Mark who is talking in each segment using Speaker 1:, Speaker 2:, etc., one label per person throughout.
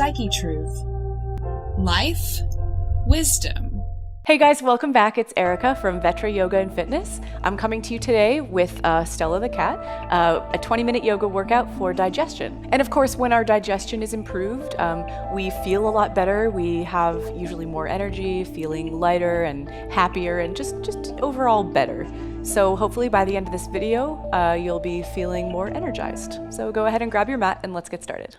Speaker 1: Psyche Truth. Life, wisdom.
Speaker 2: Hey guys, welcome back. It's Erica from Vetra Yoga and Fitness. I'm coming to you today with Stella the cat, a 20-minute yoga workout for digestion. And of course, when our digestion is improved, we feel a lot better. We have usually more energy, feeling lighter and happier, and just overall better. So hopefully by the end of this video, you'll be feeling more energized. So go ahead and grab your mat and let's get started.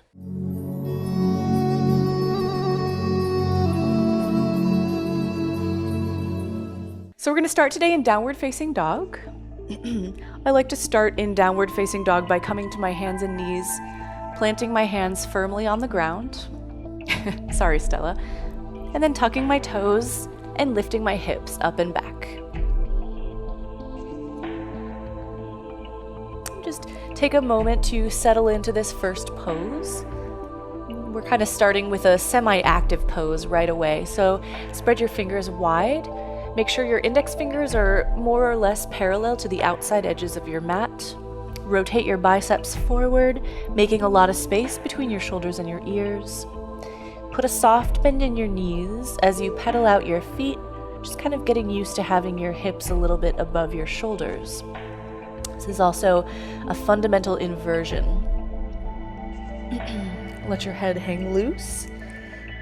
Speaker 2: So we're going to start today in downward facing dog. I like to start in downward facing dog by coming to my hands and knees, planting my hands firmly on the ground. Sorry, Stella. And then tucking my toes and lifting my hips up and back. Just take a moment to settle into this first pose. We're kind of starting with a semi-active pose right away. So spread your fingers wide. Make sure your index fingers are more or less parallel to the outside edges of your mat. Rotate your biceps forward, making a lot of space between your shoulders and your ears. Put a soft bend in your knees as you pedal out your feet, just kind of getting used to having your hips a little bit above your shoulders. This is also a fundamental inversion. Let your head hang loose.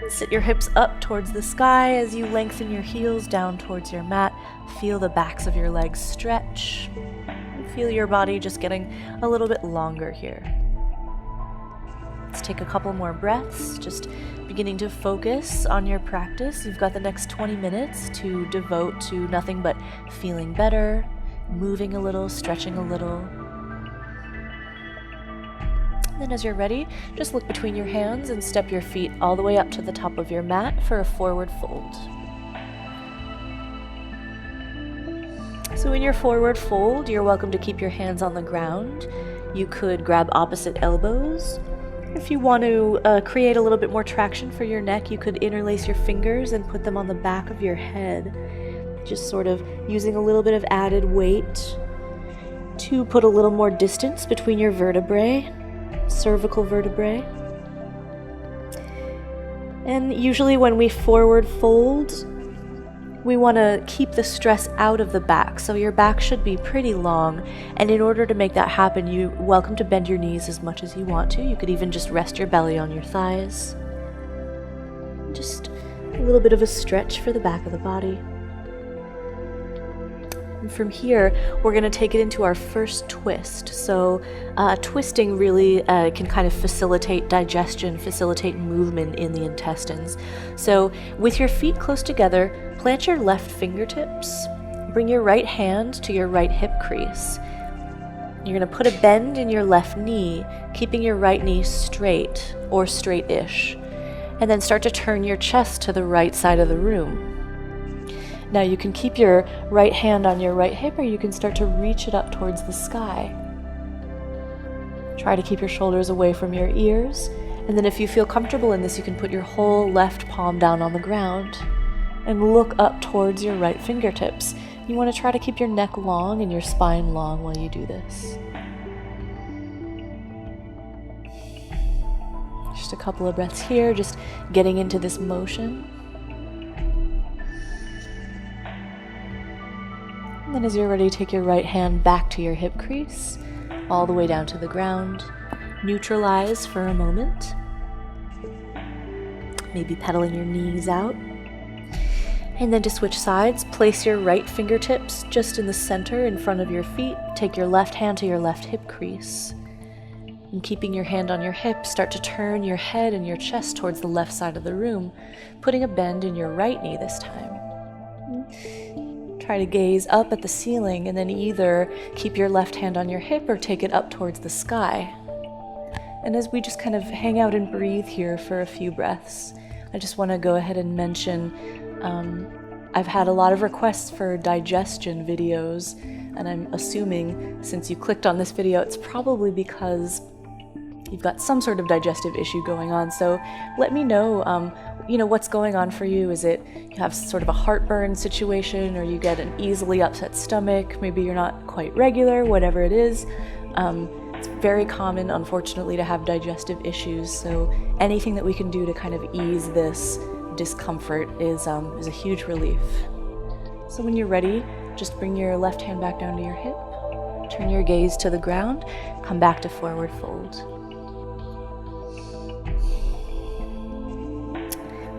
Speaker 2: Sit your hips up towards the sky as you lengthen your heels down towards your mat. Feel the backs of your legs stretch. Feel your body just getting a little bit longer here. Let's take a couple more breaths, just beginning to focus on your practice. You've got the next 20 minutes to devote to nothing but feeling better, moving a little, stretching a little. Then as you're ready, just look between your hands and step your feet all the way up to the top of your mat for a forward fold. So in your forward fold, you're welcome to keep your hands on the ground. You could grab opposite elbows. If you want to create a little bit more traction for your neck, you could interlace your fingers and put them on the back of your head, just sort of using a little bit of added weight to put a little more distance between your vertebrae. Cervical vertebrae. And usually when we forward fold, we want to keep the stress out of the back, so your back should be pretty long, and in order to make that happen, you're welcome to bend your knees as much as you want to. You could even just rest your belly on your thighs. Just a little bit of a stretch for the back of the body. And from here, we're going to take it into our first twist. So twisting really can kind of facilitate digestion, facilitate movement in the intestines. So with your feet close together, plant your left fingertips. Bring your right hand to your right hip crease. You're going to put a bend in your left knee, keeping your right knee straight or straight-ish. And then start to turn your chest to the right side of the room. Now you can keep your right hand on your right hip, or you can start to reach it up towards the sky. Try to keep your shoulders away from your ears, and then if you feel comfortable in this, you can put your whole left palm down on the ground and look up towards your right fingertips. You want to try to keep your neck long and your spine long while you do this. Just a couple of breaths here, just getting into this motion. And then as you're ready, take your right hand back to your hip crease, all the way down to the ground. Neutralize for a moment. Maybe pedaling your knees out. And then to switch sides, place your right fingertips just in the center in front of your feet. Take your left hand to your left hip crease. And keeping your hand on your hip, start to turn your head and your chest towards the left side of the room, putting a bend in your right knee this time. Try to gaze up at the ceiling and then either keep your left hand on your hip or take it up towards the sky. And as we just kind of hang out and breathe here for a few breaths, I just want to go ahead and mention I've had a lot of requests for digestion videos, and I'm assuming since you clicked on this video, it's probably because you've got some sort of digestive issue going on. So let me know what's going on for you. Is it you have sort of a heartburn situation, or you get an easily upset stomach? Maybe you're not quite regular, whatever it is. It's very common, unfortunately, to have digestive issues, so anything that we can do to kind of ease this discomfort is a huge relief. So when you're ready, just bring your left hand back down to your hip, turn your gaze to the ground, come back to forward fold.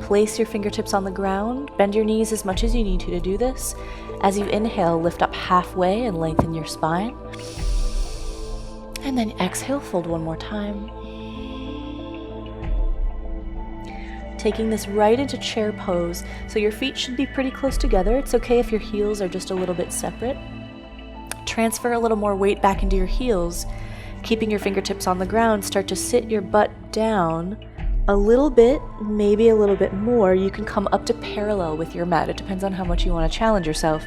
Speaker 2: Place your fingertips on the ground, bend your knees as much as you need to do this. As you inhale, lift up halfway and lengthen your spine. And then exhale, fold one more time. Taking this right into chair pose, so your feet should be pretty close together. It's okay if your heels are just a little bit separate. Transfer a little more weight back into your heels. Keeping your fingertips on the ground, start to sit your butt down a little bit, maybe a little bit more. You can come up to parallel with your mat. It depends on how much you want to challenge yourself.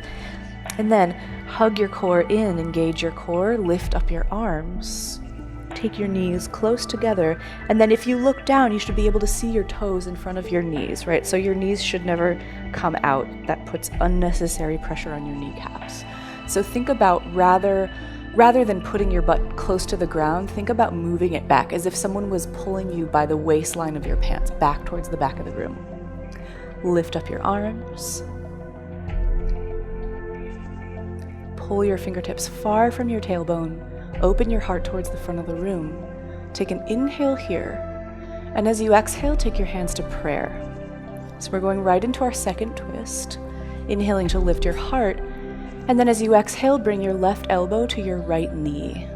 Speaker 2: And then hug your core in, engage your core, lift up your arms. Take your knees close together, and then if you look down, you should be able to see your toes in front of your knees, right? So your knees should never come out. That puts unnecessary pressure on your kneecaps. So think about rather than putting your butt close to the ground, think about moving it back as if someone was pulling you by the waistline of your pants back towards the back of the room. Lift up your arms. Pull your fingertips far from your tailbone. Open your heart towards the front of the room. Take an inhale here. And as you exhale, take your hands to prayer. So we're going right into our second twist. Inhaling to lift your heart. And then as you exhale, bring your left elbow to your right knee.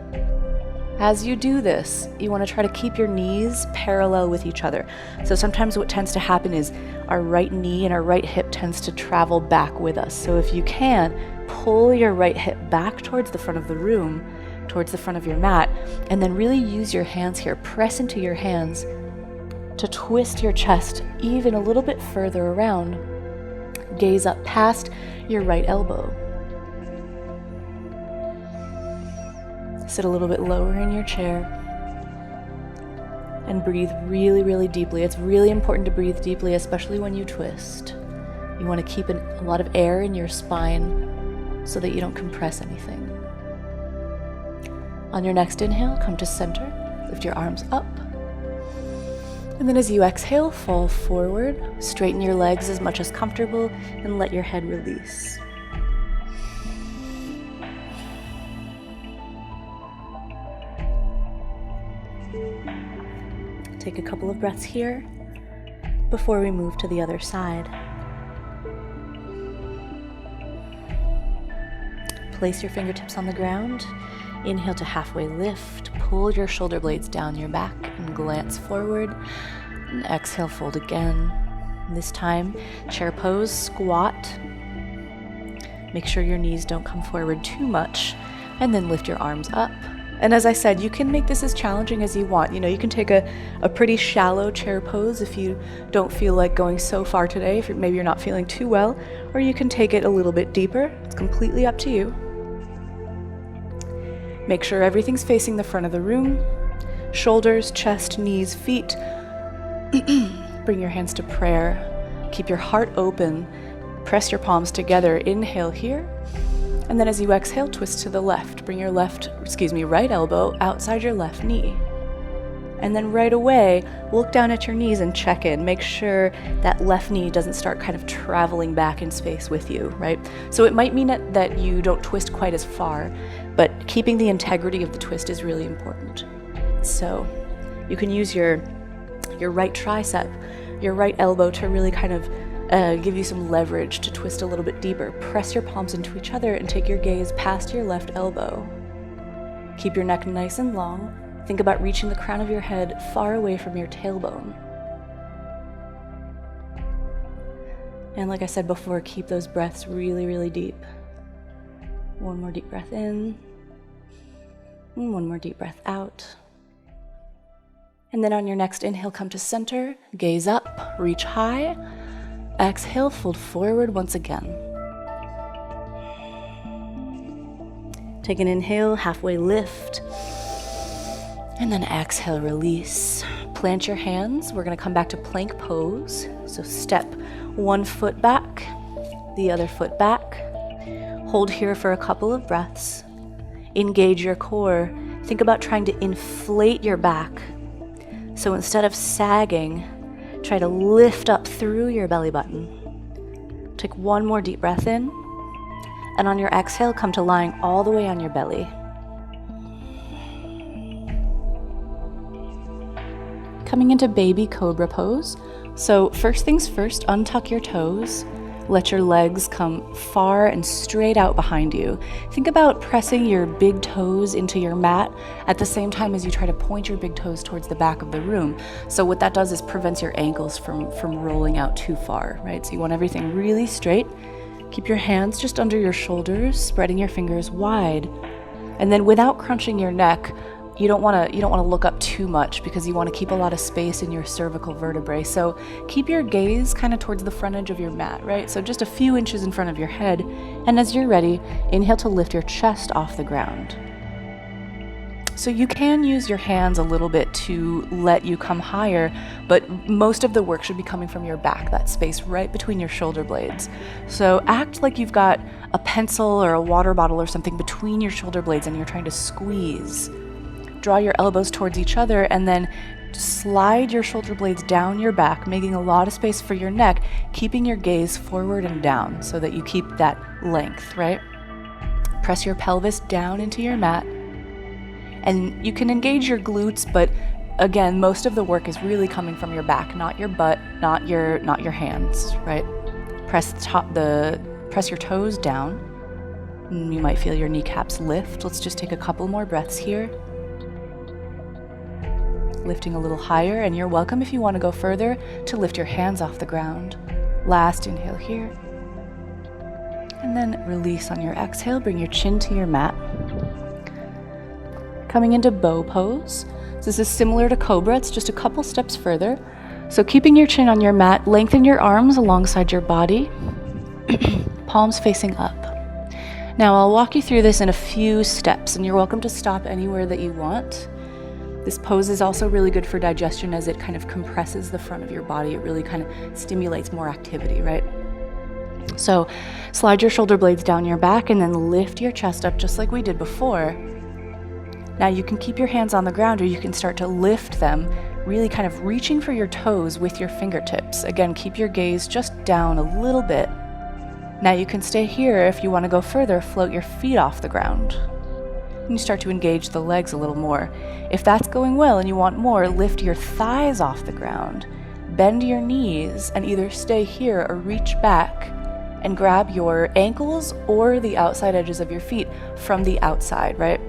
Speaker 2: As you do this, you want to try to keep your knees parallel with each other. So sometimes what tends to happen is our right knee and our right hip tends to travel back with us. So if you can, pull your right hip back towards the front of the room, towards the front of your mat, and then really use your hands here. Press into your hands to twist your chest even a little bit further around. Gaze up past your right elbow. Sit a little bit lower in your chair and breathe really, really deeply. It's really important to breathe deeply, especially when you twist. You want to keep a lot of air in your spine so that you don't compress anything. On your next inhale, come to center, lift your arms up. And then as you exhale, fall forward, straighten your legs as much as comfortable, and let your head release. Take a couple of breaths here before we move to the other side. Place your fingertips on the ground. Inhale to halfway lift. Pull your shoulder blades down your back and glance forward. And exhale, fold again. This time, chair pose, squat. Make sure your knees don't come forward too much. And then lift your arms up. And as I said, you can make this as challenging as you want. You can take a pretty shallow chair pose if you don't feel like going so far today, if maybe you're not feeling too well, or you can take it a little bit deeper. It's completely up to you. Make sure everything's facing the front of the room. Shoulders, chest, knees, feet. Bring your hands to prayer. Keep your heart open. Press your palms together. Inhale here. And then as you exhale, twist to the left. Bring your right elbow outside your left knee. And then right away, look down at your knees and check in. Make sure that left knee doesn't start kind of traveling back in space with you, right? So it might mean that you don't twist quite as far, but keeping the integrity of the twist is really important. So you can use your right tricep, your right elbow to really kind of give you some leverage to twist a little bit deeper. Press your palms into each other and take your gaze past your left elbow. Keep your neck nice and long. Think about reaching the crown of your head far away from your tailbone. And like I said before, keep those breaths really, really deep. One more deep breath in. And one more deep breath out. And then on your next inhale, come to center, gaze up, reach high. Exhale, fold forward once again. Take an inhale, halfway lift. And then exhale, release. Plant your hands. We're going to come back to plank pose. So step one foot back, the other foot back. Hold here for a couple of breaths. Engage your core. think about trying to inflate your back. So instead of sagging, try to lift up through your belly button. Take one more deep breath in, and on your exhale, come to lying all the way on your belly. Coming into baby cobra pose. So first things first, untuck your toes. Let your legs come far and straight out behind you. Think about pressing your big toes into your mat at the same time as you try to point your big toes towards the back of the room. So what that does is prevents your ankles from rolling out too far, right? So you want everything really straight. Keep your hands just under your shoulders, spreading your fingers wide. And then without crunching your neck, you don't want to look up too much because you want to keep a lot of space in your cervical vertebrae. So keep your gaze kind of towards the front edge of your mat, right? So just a few inches in front of your head. And as you're ready, inhale to lift your chest off the ground. So you can use your hands a little bit to let you come higher, but most of the work should be coming from your back, that space right between your shoulder blades. So act like you've got a pencil or a water bottle or something between your shoulder blades and you're trying to squeeze. Draw your elbows towards each other and then slide your shoulder blades down your back, making a lot of space for your neck, keeping your gaze forward and down so that you keep that length, right? Press your pelvis down into your mat. And you can engage your glutes, but again, most of the work is really coming from your back, not your butt, not your hands, right? Press your toes down. You might feel your kneecaps lift. Let's just take a couple more breaths here. Lifting a little higher, and you're welcome if you want to go further to lift your hands off the ground. Last inhale here. And then release on your exhale, bring your chin to your mat. Coming into bow pose. So this is similar to cobra, it's just a couple steps further. So keeping your chin on your mat, lengthen your arms alongside your body, palms facing up. Now I'll walk you through this in a few steps, and you're welcome to stop anywhere that you want. This pose is also really good for digestion as it kind of compresses the front of your body. It really kind of stimulates more activity, right? So slide your shoulder blades down your back and then lift your chest up just like we did before. Now you can keep your hands on the ground or you can start to lift them, really kind of reaching for your toes with your fingertips. Again, keep your gaze just down a little bit. Now you can stay here. If you want to go further, float your feet off the ground. And you start to engage the legs a little more. If that's going well and you want more, lift your thighs off the ground, bend your knees, and either stay here or reach back and grab your ankles or the outside edges of your feet from the outside, right?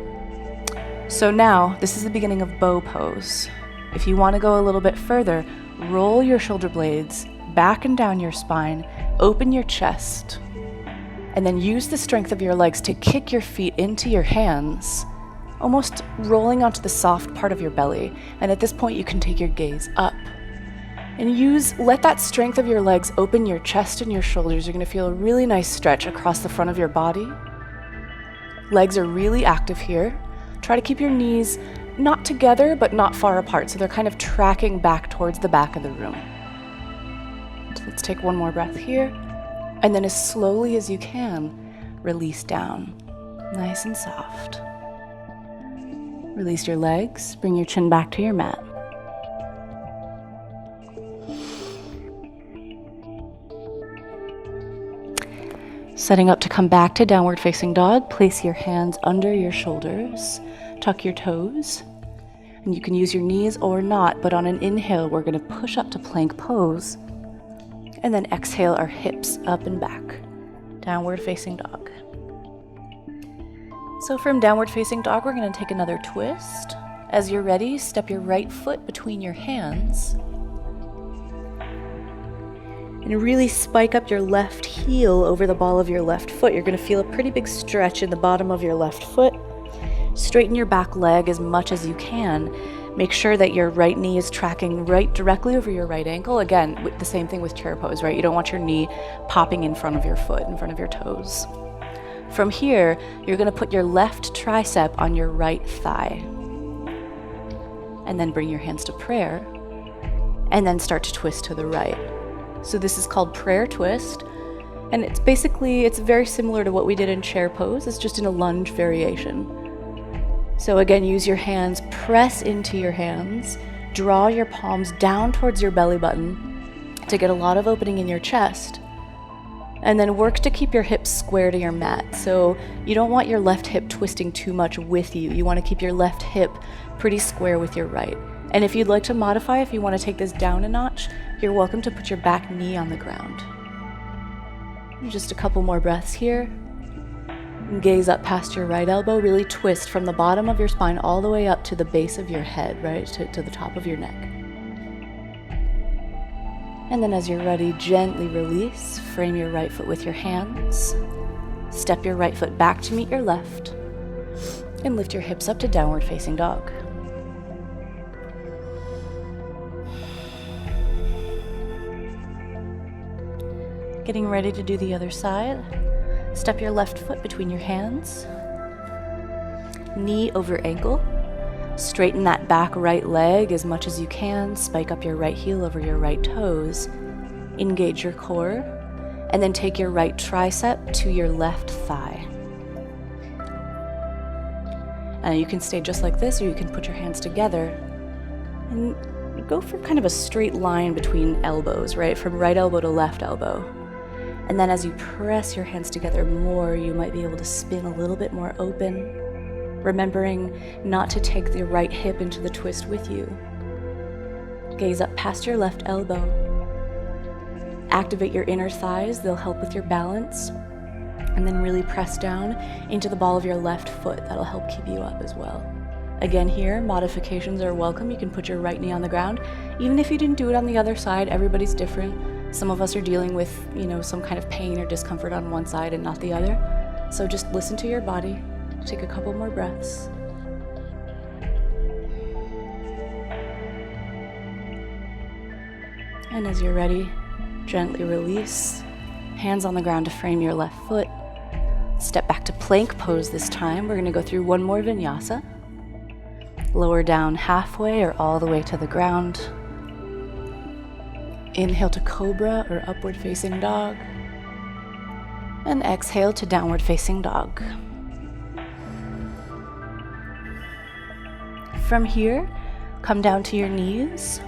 Speaker 2: So now, this is the beginning of bow pose. If you want to go a little bit further, roll your shoulder blades back and down your spine, open your chest, and then use the strength of your legs to kick your feet into your hands, almost rolling onto the soft part of your belly. And at this point, you can take your gaze up. And let that strength of your legs open your chest and your shoulders. You're going to feel a really nice stretch across the front of your body. Legs are really active here. Try to keep your knees not together, but not far apart. So they're kind of tracking back towards the back of the room. So let's take one more breath here. And then as slowly as you can, release down, nice and soft. Release your legs, bring your chin back to your mat. Setting up to come back to downward facing dog, place your hands under your shoulders, tuck your toes, and you can use your knees or not, but on an inhale, we're going to push up to plank pose. And then exhale our hips up and back. Downward facing dog. So from downward facing dog, we're going to take another twist. As you're ready, step your right foot between your hands. And really spike up your left heel over the ball of your left foot. You're going to feel a pretty big stretch in the bottom of your left foot. Straighten your back leg as much as you can. Make sure that your right knee is tracking right directly over your right ankle. Again, the same thing with chair pose, right? You don't want your knee popping in front of your foot, in front of your toes. From here, you're going to put your left tricep on your right thigh. And then bring your hands to prayer. And then start to twist to the right. So this is called prayer twist. And it's very similar to what we did in chair pose. It's just in a lunge variation. So again, use your hands, press into your hands, draw your palms down towards your belly button to get a lot of opening in your chest. And then work to keep your hips square to your mat. So you don't want your left hip twisting too much with you. You want to keep your left hip pretty square with your right. And if you'd like to modify, if you want to take this down a notch, you're welcome to put your back knee on the ground. Just a couple more breaths here. Gaze up past your right elbow. Really twist from the bottom of your spine all the way up to the base of your head, right? To the top of your neck. And then as you're ready, gently release. Frame your right foot with your hands. Step your right foot back to meet your left. And lift your hips up to downward facing dog. Getting ready to do the other side. Step your left foot between your hands. Knee over ankle. Straighten that back right leg as much as you can. Spike up your right heel over your right toes. Engage your core. And then take your right tricep to your left thigh. And you can stay just like this, or you can put your hands together. And go for kind of a straight line between elbows, right? From right elbow to left elbow. And then as you press your hands together more, you might be able to spin a little bit more open, remembering not to take the right hip into the twist with you. Gaze up past your left elbow. Activate your inner thighs, they'll help with your balance. And then really press down into the ball of your left foot, that'll help keep you up as well. Again here, modifications are welcome. You can put your right knee on the ground. Even if you didn't do it on the other side, everybody's different. Some of us are dealing with, some kind of pain or discomfort on one side and not the other. So just listen to your body. Take a couple more breaths. And as you're ready, gently release. Hands on the ground to frame your left foot. Step back to plank pose this time. We're going to go through one more vinyasa. Lower down halfway or all the way to the ground. Inhale to cobra or upward facing dog. And exhale to downward facing dog. From here, come down to your knees.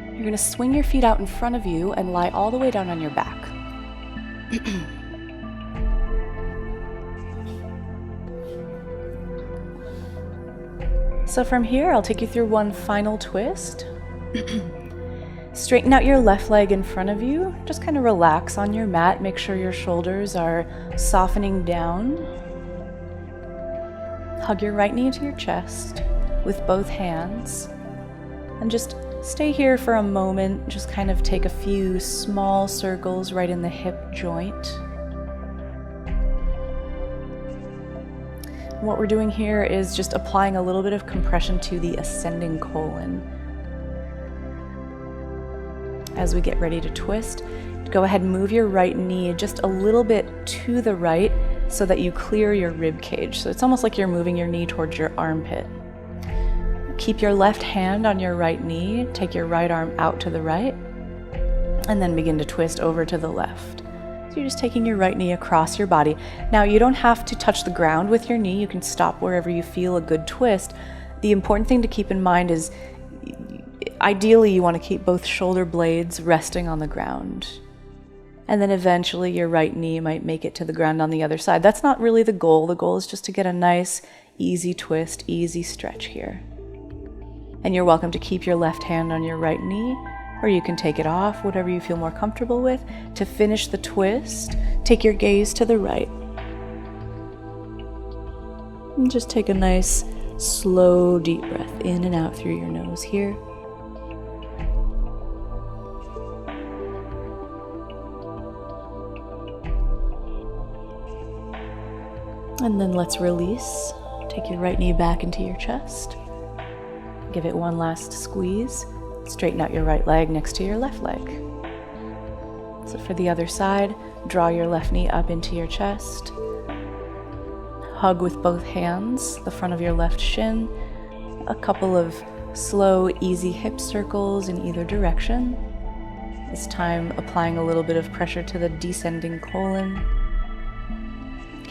Speaker 2: You're going to swing your feet out in front of you and lie all the way down on your back. So from here, I'll take you through one final twist. Straighten out your left leg in front of you. Just kind of relax on your mat. Make sure your shoulders are softening down. Hug your right knee into your chest with both hands. And just stay here for a moment. Just kind of take a few small circles right in the hip joint. What we're doing here is just applying a little bit of compression to the ascending colon. As we get ready to twist, go ahead and move your right knee just a little bit to the right so that you clear your rib cage. So it's almost like you're moving your knee towards your armpit. Keep your left hand on your right knee, take your right arm out to the right, and then begin to twist over to the left. So you're just taking your right knee across your body. Now you don't have to touch the ground with your knee, you can stop wherever you feel a good twist. The important thing to keep in mind is ideally you want to keep both shoulder blades resting on the ground. And then eventually your right knee might make it to the ground on the other side. That's not really the goal. The goal is just to get a nice, easy twist, easy stretch here. And you're welcome to keep your left hand on your right knee, or you can take it off, whatever you feel more comfortable with. To finish the twist, take your gaze to the right. And just take a nice, slow, deep breath in and out through your nose here. And then let's release. Take your right knee back into your chest. Give it one last squeeze. Straighten out your right leg next to your left leg. So for the other side, draw your left knee up into your chest. Hug with both hands the front of your left shin. A couple of slow, easy hip circles in either direction. This time applying a little bit of pressure to the descending colon.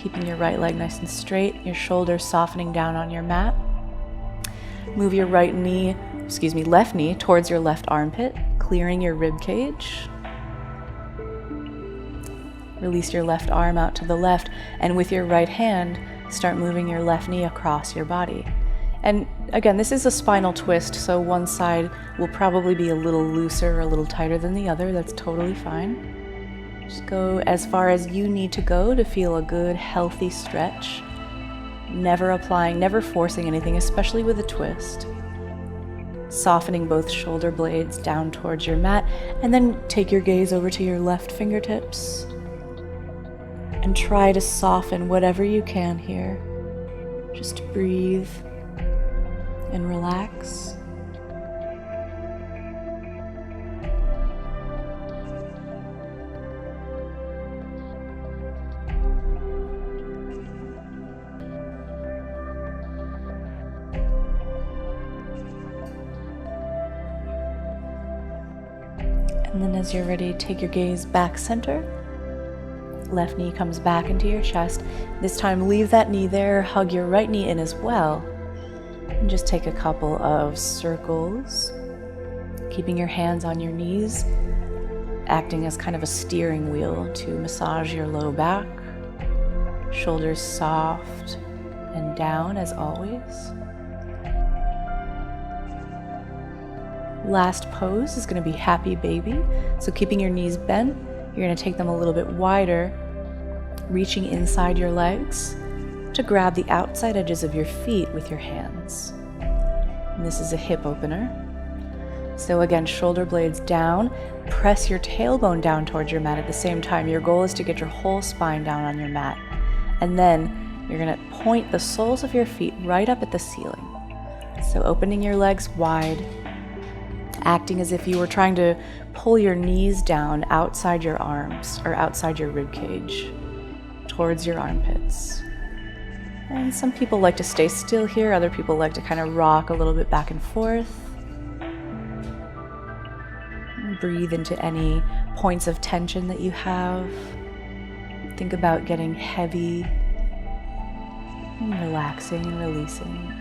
Speaker 2: keeping your right leg nice and straight, your shoulders softening down on your mat. Move your left knee towards your left armpit, clearing your rib cage. Release your left arm out to the left, and with your right hand, start moving your left knee across your body. And again, this is a spinal twist, so one side will probably be a little looser or a little tighter than the other. That's totally fine. Just go as far as you need to go to feel a good, healthy stretch. Never forcing anything, especially with a twist. Softening both shoulder blades down towards your mat, and then take your gaze over to your left fingertips. And try to soften whatever you can here. Just breathe and relax. And then as you're ready, take your gaze back center. Left knee comes back into your chest. This time, leave that knee there, hug your right knee in as well. And just take a couple of circles, keeping your hands on your knees, acting as kind of a steering wheel to massage your low back. Shoulders soft and down as always. Last pose is going to be happy baby. So keeping your knees bent, you're going to take them a little bit wider, reaching inside your legs to grab the outside edges of your feet with your hands. And this is a hip opener. So again, shoulder blades down, press your tailbone down towards your mat at the same time. Your goal is to get your whole spine down on your mat. And then you're going to point the soles of your feet right up at the ceiling. So opening your legs wide, acting as if you were trying to pull your knees down outside your arms or outside your rib cage towards your armpits. And some people like to stay still here, other people like to kind of rock a little bit back and forth. Breathe into any points of tension that you have. Think about getting heavy and relaxing and releasing.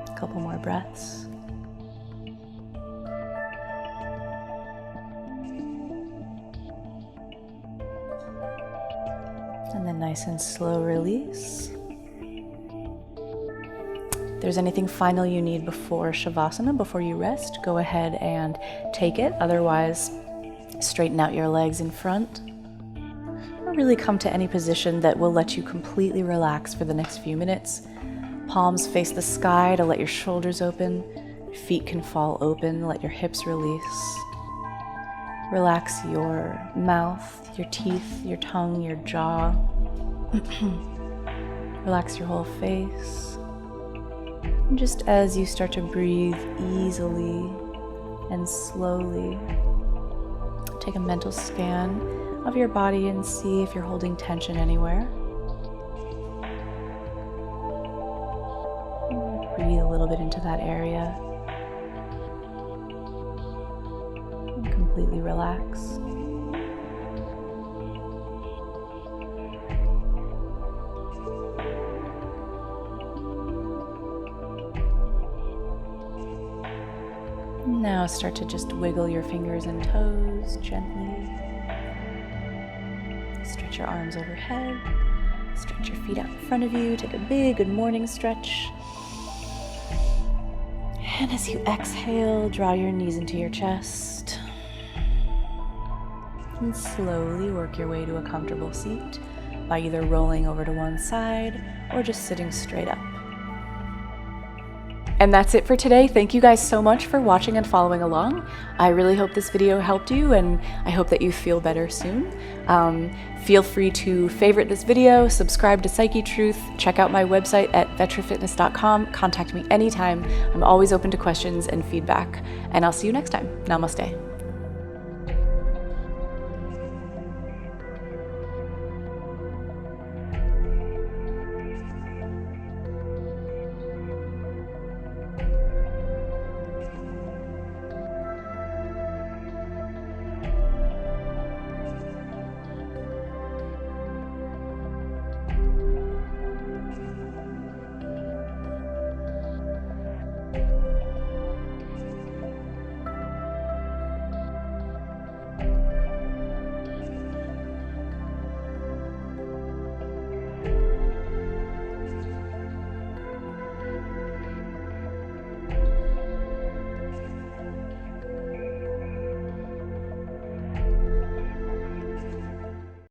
Speaker 2: A couple more breaths. And then nice and slow release. If there's anything final you need before Shavasana, before you rest, go ahead and take it. Otherwise, straighten out your legs in front. Or really come to any position that will let you completely relax for the next few minutes. Palms face the sky to let your shoulders open. Your feet can fall open, let your hips release. Relax your mouth, your teeth, your tongue, your jaw. Relax your whole face. And just as you start to breathe easily and slowly, take a mental scan of your body and see if you're holding tension anywhere. Breathe a little bit into that area. And completely relax. Now start to just wiggle your fingers and toes gently. Stretch your arms overhead. Stretch your feet out in front of you. Take a big good morning stretch. And as you exhale, draw your knees into your chest. And slowly work your way to a comfortable seat by either rolling over to one side or just sitting straight up. And that's it for today. Thank you guys so much for watching and following along. I really hope this video helped you, and I hope that you feel better soon. Feel free to favorite this video, subscribe to Psyche Truth, check out my website at vetrafitness.com. Contact me anytime. I'm always open to questions and feedback. And I'll see you next time. Namaste.